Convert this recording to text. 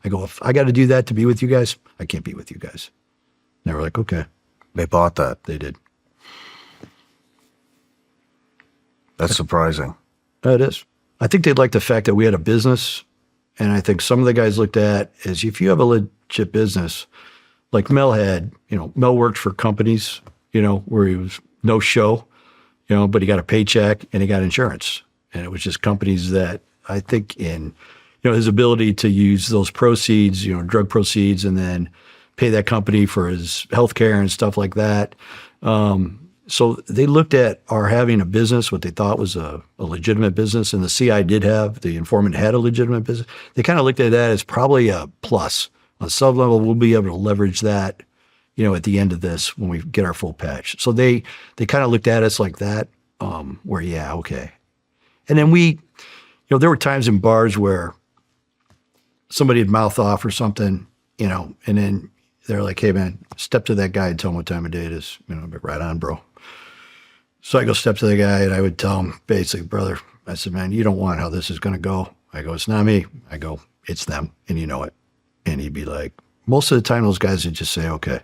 I go, if I got to do that to be with you guys, I can't be with you guys. And they were like, okay. They bought that. They did. That's surprising. It is. I think they'd like the fact that we had a business. And I think some of the guys looked at as if you have a legit business, like Mel had, Mel worked for companies, where he was no show, but he got a paycheck and he got insurance. And it was just companies that I think in, his ability to use those proceeds, drug proceeds, and then pay that company for his health care and stuff like that. So they looked at our having a business, what they thought was a legitimate business, and the CI did have, the informant had a legitimate business. They kind of looked at that as probably a plus. On a sub-level, we'll be able to leverage that, at the end of this when we get our full patch. So they kind of looked at us like that, where, yeah, okay. And then there were times in bars where somebody would mouth off or something, and then they're like, hey, man, step to that guy and tell him what time of day it is. But right on, bro. So I go step to the guy and I would tell him basically, brother, I said, man, you don't want how this is going to go. I go, it's not me. I go, it's them. And you know it. And he'd be like, most of the time those guys would just say, okay.